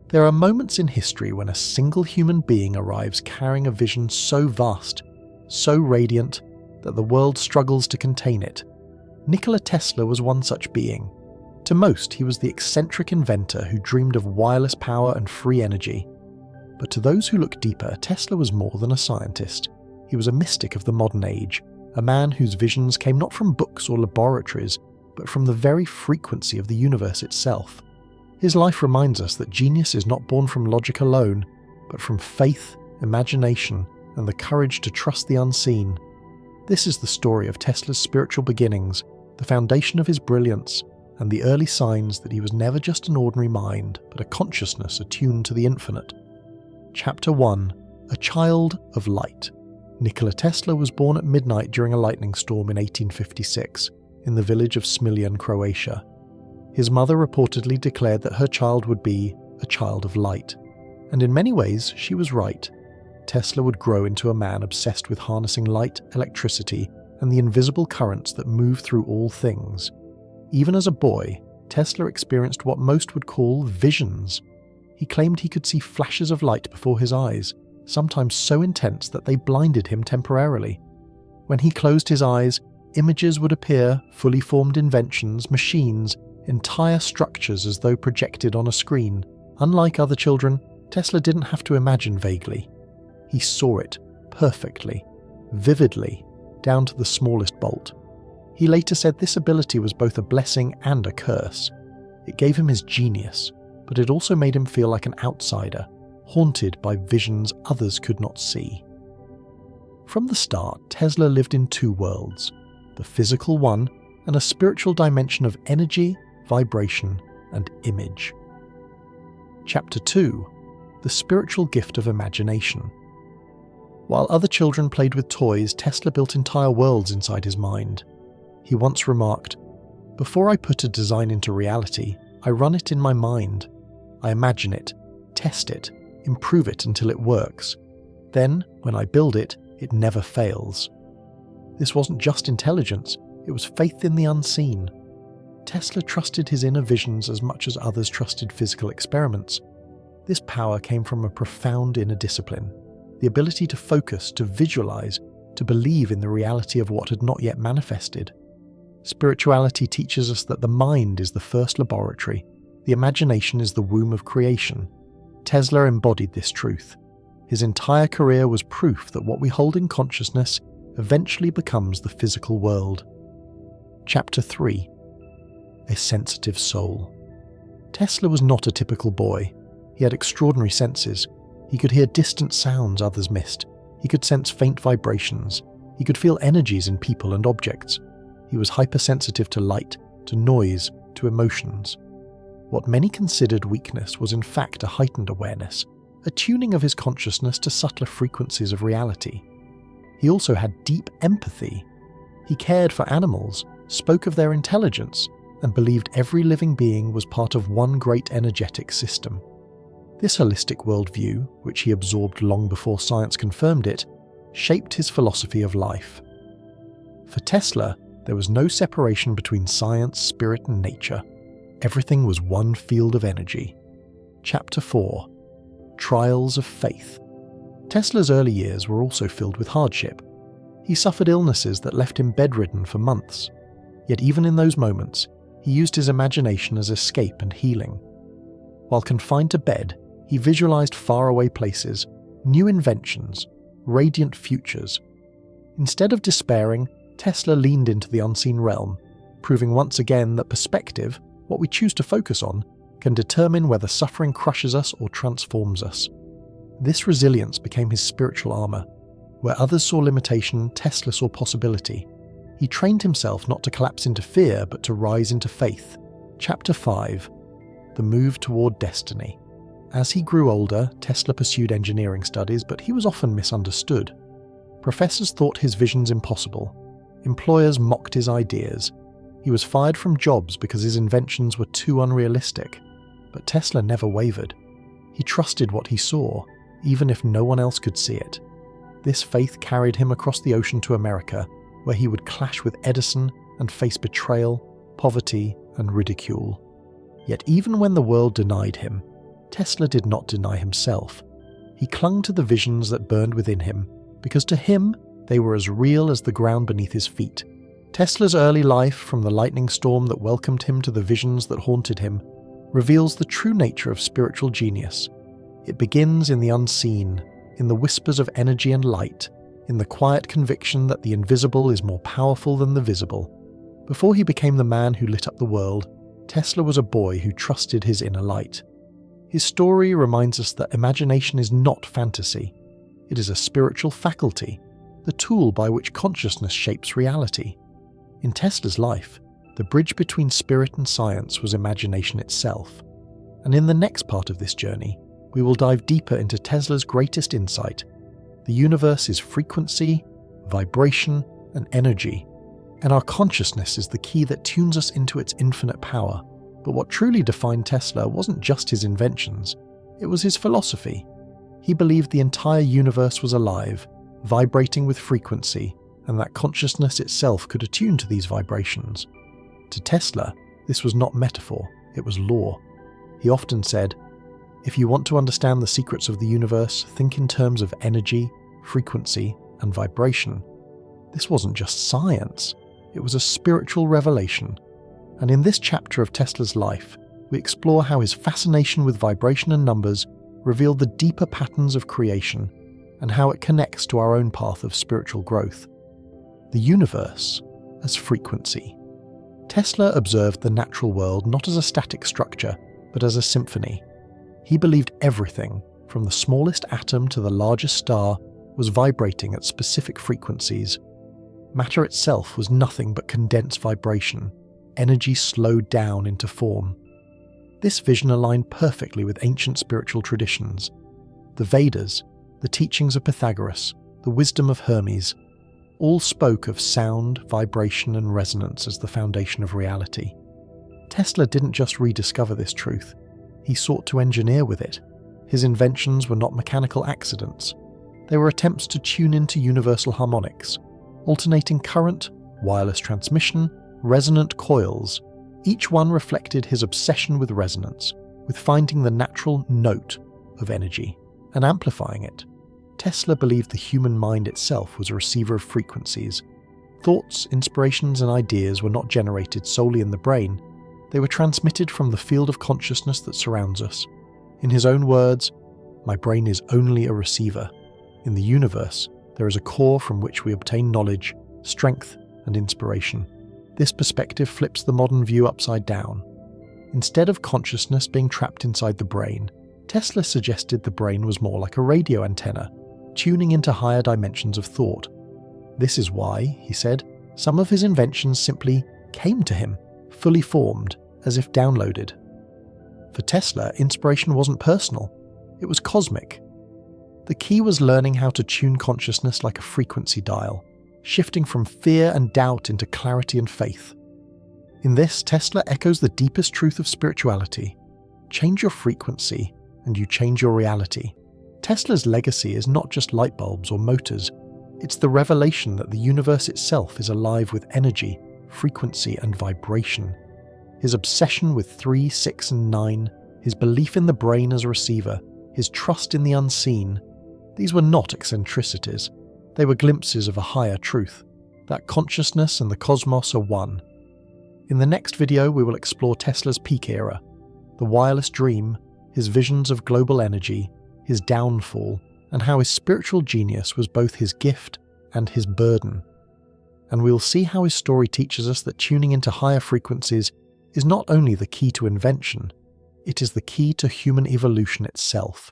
There are moments in history when a single human being arrives carrying a vision so vast, so radiant, that the world struggles to contain it. Nikola Tesla was one such being. To most, he was the eccentric inventor who dreamed of wireless power and free energy. But to those who look deeper, Tesla was more than a scientist. He was a mystic of the modern age, a man whose visions came not from books or laboratories, but from the very frequency of the universe itself. His life reminds us that genius is not born from logic alone, but from faith, imagination, and the courage to trust the unseen. This is the story of Tesla's spiritual beginnings, the foundation of his brilliance, and the early signs that he was never just an ordinary mind, but a consciousness attuned to the infinite. Chapter 1: A Child of Light. Nikola Tesla was born at midnight during a lightning storm in 1856, in the village of Smiljan, Croatia. His mother reportedly declared that her child would be a child of light. And in many ways, she was right. Tesla would grow into a man obsessed with harnessing light, electricity, and the invisible currents that move through all things. Even as a boy, Tesla experienced what most would call visions. He claimed he could see flashes of light before his eyes, sometimes so intense that they blinded him temporarily. When he closed his eyes, images would appear, fully formed inventions, machines, entire structures as though projected on a screen. Unlike other children, Tesla didn't have to imagine vaguely. He saw it perfectly, vividly, down to the smallest bolt. He later said this ability was both a blessing and a curse. It gave him his genius, but it also made him feel like an outsider, haunted by visions others could not see. From the start, Tesla lived in two worlds, the physical one and a spiritual dimension of energy, vibration, and image. Chapter 2: The Spiritual Gift of Imagination. While other children played with toys, Tesla built entire worlds inside his mind. He once remarked, "Before I put a design into reality, I run it in my mind. I imagine it, test it, improve it until it works. Then, when I build it, it never fails." This wasn't just intelligence, it was faith in the unseen. Tesla trusted his inner visions as much as others trusted physical experiments. This power came from a profound inner discipline, the ability to focus, to visualize, to believe in the reality of what had not yet manifested. Spirituality teaches us that the mind is the first laboratory, the imagination is the womb of creation. Tesla embodied this truth. His entire career was proof that what we hold in consciousness eventually becomes the physical world. Chapter 3: A Sensitive Soul. Tesla was not a typical boy. He had extraordinary senses. He could hear distant sounds others missed. He could sense faint vibrations. He could feel energies in people and objects. He was hypersensitive to light, to noise, to emotions. What many considered weakness was in fact a heightened awareness, a tuning of his consciousness to subtler frequencies of reality. He also had deep empathy. He cared for animals, spoke of their intelligence, and believed every living being was part of one great energetic system. This holistic worldview, which he absorbed long before science confirmed it, shaped his philosophy of life. For Tesla, there was no separation between science, spirit, and nature. Everything was one field of energy. Chapter 4: Trials of Faith. Tesla's early years were also filled with hardship. He suffered illnesses that left him bedridden for months. Yet even in those moments, he used his imagination as escape and healing. While confined to bed, he visualized faraway places, new inventions, radiant futures. Instead of despairing, Tesla leaned into the unseen realm, proving once again that perspective, what we choose to focus on, can determine whether suffering crushes us or transforms us. This resilience became his spiritual armor. Where others saw limitation, Tesla saw possibility. He trained himself not to collapse into fear, but to rise into faith. Chapter 5: The Move Toward Destiny. As he grew older, Tesla pursued engineering studies, but he was often misunderstood. Professors thought his visions impossible. Employers mocked his ideas. He was fired from jobs because his inventions were too unrealistic. But Tesla never wavered. He trusted what he saw, even if no one else could see it. This faith carried him across the ocean to America, where he would clash with Edison and face betrayal, poverty, and ridicule. Yet even when the world denied him, Tesla did not deny himself. He clung to the visions that burned within him, because to him they were as real as the ground beneath his feet. Tesla's early life, from the lightning storm that welcomed him to the visions that haunted him, reveals the true nature of spiritual genius. It begins in the unseen, in the whispers of energy and light, in the quiet conviction that the invisible is more powerful than the visible. Before he became the man who lit up the world, Tesla was a boy who trusted his inner light. His story reminds us that imagination is not fantasy. It is a spiritual faculty, the tool by which consciousness shapes reality. In Tesla's life, the bridge between spirit and science was imagination itself. And in the next part of this journey, we will dive deeper into Tesla's greatest insight. The universe is frequency, vibration, and energy, and our consciousness is the key that tunes us into its infinite power. But what truly defined Tesla wasn't just his inventions, it was his philosophy. He believed the entire universe was alive, vibrating with frequency, and that consciousness itself could attune to these vibrations. To Tesla, this was not metaphor, it was law. He often said, "If you want to understand the secrets of the universe, think in terms of energy, frequency, and vibration." This wasn't just science, it was a spiritual revelation. And in this chapter of Tesla's life, we explore how his fascination with vibration and numbers revealed the deeper patterns of creation and how it connects to our own path of spiritual growth. The universe as frequency. Tesla observed the natural world not as a static structure, but as a symphony. He believed everything, from the smallest atom to the largest star, was vibrating at specific frequencies. Matter itself was nothing but condensed vibration, energy slowed down into form. This vision aligned perfectly with ancient spiritual traditions. The Vedas, the teachings of Pythagoras, the wisdom of Hermes, all spoke of sound, vibration, and resonance as the foundation of reality. Tesla didn't just rediscover this truth, he sought to engineer with it. His inventions were not mechanical accidents. They were attempts to tune into universal harmonics, alternating current, wireless transmission, resonant coils. Each one reflected his obsession with resonance, with finding the natural note of energy and amplifying it. Tesla believed the human mind itself was a receiver of frequencies. Thoughts, inspirations, and ideas were not generated solely in the brain. They were transmitted from the field of consciousness that surrounds us. In his own words, "My brain is only a receiver. In the universe, there is a core from which we obtain knowledge, strength, and inspiration." This perspective flips the modern view upside down. Instead of consciousness being trapped inside the brain, Tesla suggested the brain was more like a radio antenna, tuning into higher dimensions of thought. This is why, he said, some of his inventions simply came to him, fully formed, as if downloaded. For Tesla, inspiration wasn't personal, it was cosmic. The key was learning how to tune consciousness like a frequency dial, shifting from fear and doubt into clarity and faith. In this, Tesla echoes the deepest truth of spirituality. Change your frequency, and you change your reality. Tesla's legacy is not just light bulbs or motors, it's the revelation that the universe itself is alive with energy, frequency, and vibration. His obsession with 3, 6, and 9, his belief in the brain as a receiver, his trust in the unseen, these were not eccentricities. They were glimpses of a higher truth, that consciousness and the cosmos are one. In the next video, we will explore Tesla's peak era, the wireless dream, his visions of global energy, his downfall, and how his spiritual genius was both his gift and his burden. And we'll see how his story teaches us that tuning into higher frequencies is not only the key to invention, it is the key to human evolution itself.